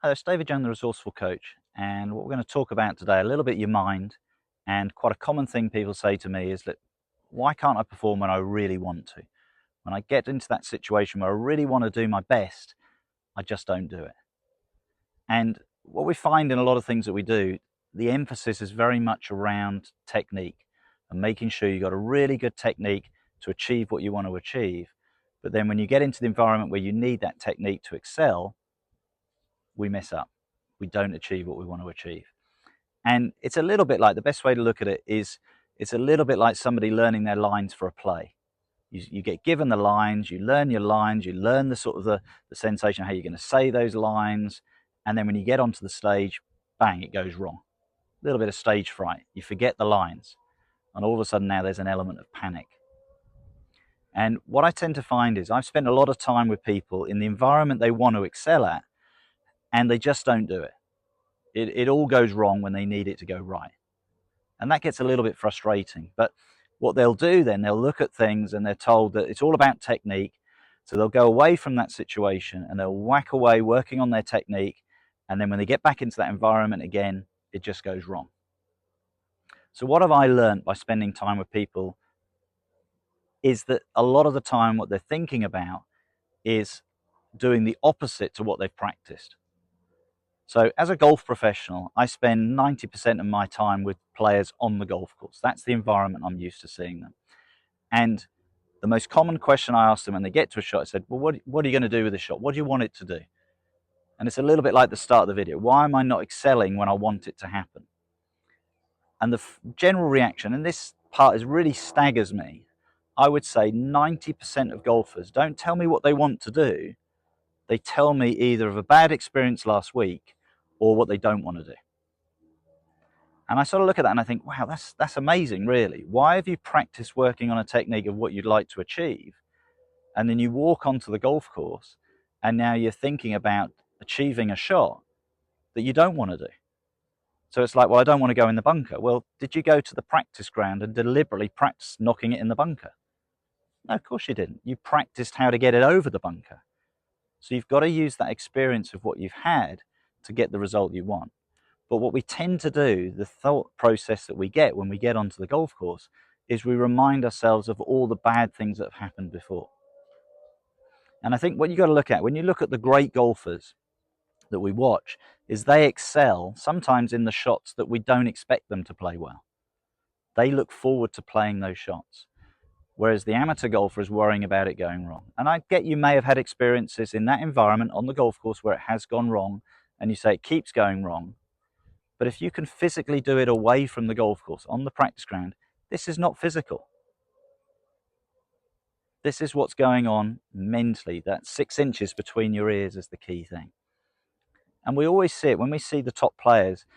Hello, it's David Young, the Resourceful Coach, and what we're going to talk about today, a little bit your mind, and quite a common thing people say to me is that, why can't I perform when I really want to? When I get into that situation where I really want to do my best, I just don't do it. And what we find in a lot of things that we do, the emphasis is very much around technique and making sure you've got a really good technique to achieve what you want to achieve. But then when you get into the environment where you need that technique to excel, we mess up. We don't achieve what we want to achieve. And it's a little bit like, the best way to look at it is, it's a little bit like somebody learning their lines for a play. You get given the lines, you learn your lines, you learn the sort of the sensation of how you're going to say those lines, and then when you get onto the stage, bang, it goes wrong. A little bit of stage fright. You forget the lines, and all of a sudden now there's an element of panic. And what I tend to find is I've spent a lot of time with people in the environment they want to excel at, and they just don't do it. It all goes wrong when they need it to go right. And that gets a little bit frustrating. But what they'll do then, they'll look at things and they're told that it's all about technique. So they'll go away from that situation and they'll whack away working on their technique. And then when they get back into that environment again, it just goes wrong. So what have I learned by spending time with people is that a lot of the time what they're thinking about is doing the opposite to what they've practiced. So as a golf professional, I spend 90% of my time with players on the golf course. That's the environment I'm used to seeing them. And the most common question I ask them when they get to a shot, I said, well, what are you going to do with the shot? What do you want it to do? And it's a little bit like the start of the video. Why am I not excelling when I want it to happen? And the general reaction, and this part is really staggers me, I would say 90% of golfers don't tell me what they want to do. They tell me either of a bad experience last week or what they don't want to do. And I sort of look at that and I think, wow, that's amazing, really. Why have you practiced working on a technique of what you'd like to achieve? And then you walk onto the golf course and now you're thinking about achieving a shot that you don't want to do. So it's like, well, I don't want to go in the bunker. Well, did you go to the practice ground and deliberately practice knocking it in the bunker? No, of course you didn't. You practiced how to get it over the bunker. So you've got to use that experience of what you've had to get the result you want. But what we tend to do, the thought process that we get when we get onto the golf course, is we remind ourselves of all the bad things that have happened before. And I think what you've got to look at, when you look at the great golfers that we watch, is they excel sometimes in the shots that we don't expect them to play well. They look forward to playing those shots. Whereas the amateur golfer is worrying about it going wrong. And I get you may have had experiences in that environment on the golf course where it has gone wrong and you say it keeps going wrong. But if you can physically do it away from the golf course, on the practice ground, this is not physical. This is what's going on mentally. That 6 inches between your ears is the key thing. And we always see it when we see the top players.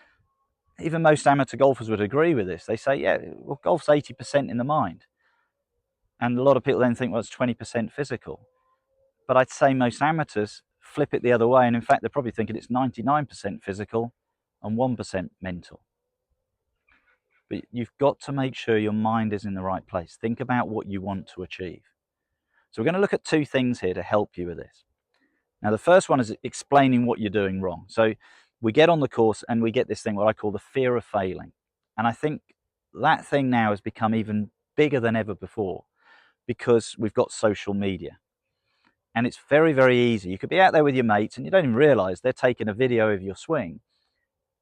Even most amateur golfers would agree with this. They say, yeah, well, golf's 80% in the mind. And a lot of people then think, well, it's 20% physical. But I'd say most amateurs flip it the other way. And in fact, they're probably thinking it's 99% physical and 1% mental. But you've got to make sure your mind is in the right place. Think about what you want to achieve. So we're going to look at 2 things here to help you with this. Now, the first one is explaining what you're doing wrong. So we get on the course and we get this thing, what I call the fear of failing. And I think that thing now has become even bigger than ever before, because we've got social media. And it's very, very easy. You could be out there with your mates and you don't even realize they're taking a video of your swing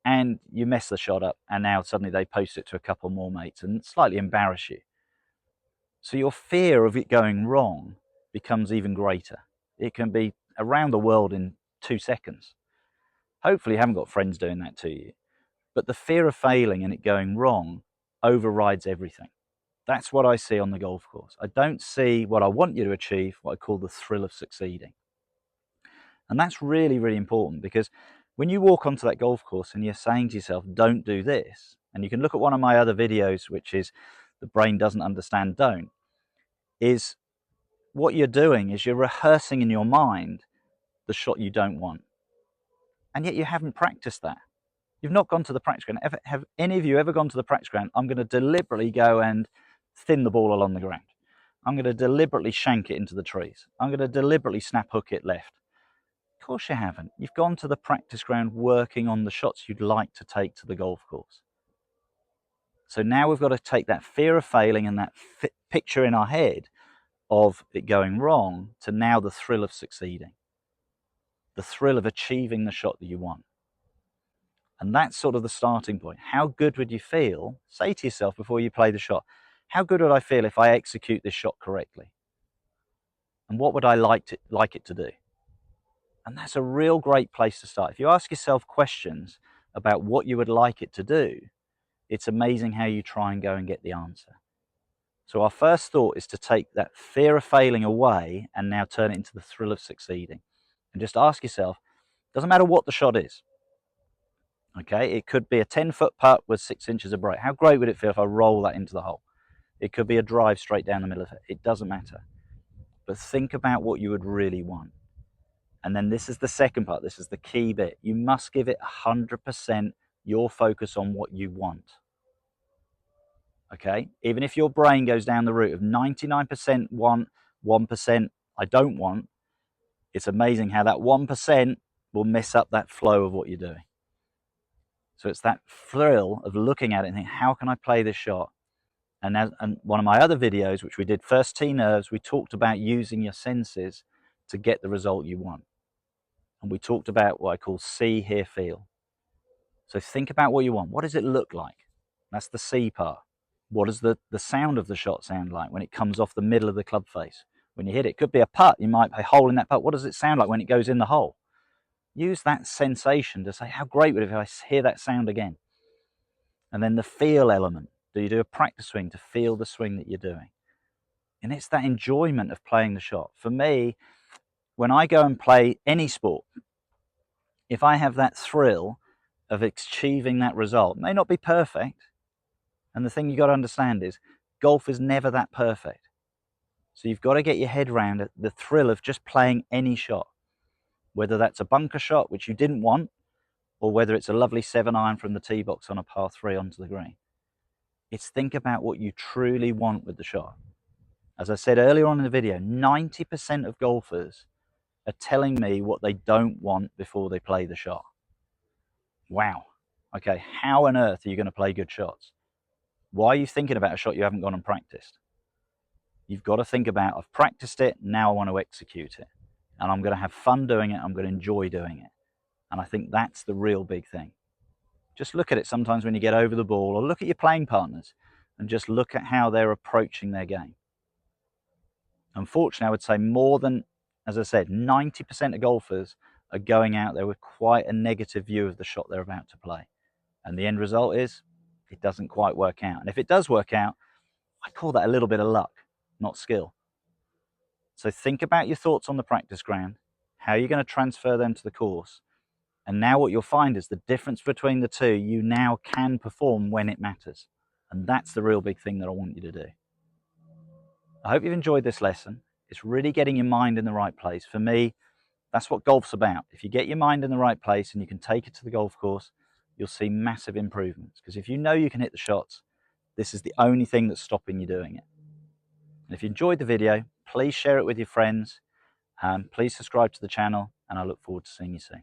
and you mess the shot up and now suddenly they post it to a couple more mates and slightly embarrass you. So your fear of it going wrong becomes even greater. It can be around the world in 2 seconds. Hopefully you haven't got friends doing that to you. But the fear of failing and it going wrong overrides everything. That's what I see on the golf course. I don't see what I want you to achieve, what I call the thrill of succeeding. And that's really, really important, because when you walk onto that golf course and you're saying to yourself, don't do this, and you can look at one of my other videos, which is The Brain Doesn't Understand Don't, is what you're doing is you're rehearsing in your mind the shot you don't want. And yet you haven't practiced that. You've not gone to the practice ground. Have any of you ever gone to the practice ground? I'm going to deliberately go and thin the ball along the ground. I'm going to deliberately shank it into the trees. I'm going to deliberately snap hook it left. Of course you haven't. You've gone to the practice ground working on the shots you'd like to take to the golf course. So now we've got to take that fear of failing and that picture in our head of it going wrong to now the thrill of succeeding, the thrill of achieving the shot that you want. And that's sort of the starting point. How good would you feel? Say to yourself before you play the shot, how good would I feel if I execute this shot correctly? And what would I like it to do? And that's a real great place to start. If you ask yourself questions about what you would like it to do, it's amazing how you try and go and get the answer. So our first thought is to take that fear of failing away and now turn it into the thrill of succeeding. And just ask yourself, doesn't matter what the shot is. Okay, it could be a 10-foot putt with 6 inches of break. How great would it feel if I roll that into the hole? It could be a drive straight down the middle of it. It doesn't matter. But think about what you would really want. And then this is the second part. This is the key bit. You must give it 100% your focus on what you want. Okay, even if your brain goes down the route of 99% want, 1% I don't want, it's amazing how that 1% will mess up that flow of what you're doing. So it's that thrill of looking at it and thinking, how can I play this shot? And one of my other videos, which we did, First Tee Nerves, we talked about using your senses to get the result you want. And we talked about what I call see, hear, feel. So think about what you want. What does it look like? That's the see part. What does the sound of the shot sound like when it comes off the middle of the club face? When you hit it, it could be a putt. You might play a hole in that putt. What does it sound like when it goes in the hole? Use that sensation to say, how great would it be if I hear that sound again? And then the feel element. Do you do a practice swing to feel the swing that you're doing? And it's that enjoyment of playing the shot. For me, when I go and play any sport, if I have that thrill of achieving that result, it may not be perfect. And the thing you've got to understand is golf is never that perfect. So you've got to get your head around the thrill of just playing any shot, whether that's a bunker shot, which you didn't want, or whether it's a lovely 7-iron from the tee box on a par 3 onto the green. It's think about what you truly want with the shot. As I said earlier on in the video, 90% of golfers are telling me what they don't want before they play the shot. Wow. Okay, how on earth are you going to play good shots? Why are you thinking about a shot you haven't gone and practiced? You've got to think about, I've practiced it, now I want to execute it. And I'm going to have fun doing it, I'm going to enjoy doing it. And I think that's the real big thing. Just look at it sometimes when you get over the ball, or look at your playing partners and just look at how they're approaching their game. Unfortunately, I would say more than, as I said, 90% of golfers are going out there with quite a negative view of the shot they're about to play. And the end result is, it doesn't quite work out. And if it does work out, I call that a little bit of luck, not skill. So think about your thoughts on the practice ground, how you're going to transfer them to the course. And now what you'll find is the difference between the two, you now can perform when it matters. And that's the real big thing that I want you to do. I hope you've enjoyed this lesson. It's really getting your mind in the right place. For me, that's what golf's about. If you get your mind in the right place and you can take it to the golf course, you'll see massive improvements. Because if you know you can hit the shots, this is the only thing that's stopping you doing it. And if you enjoyed the video, please share it with your friends. Please subscribe to the channel, and I look forward to seeing you soon.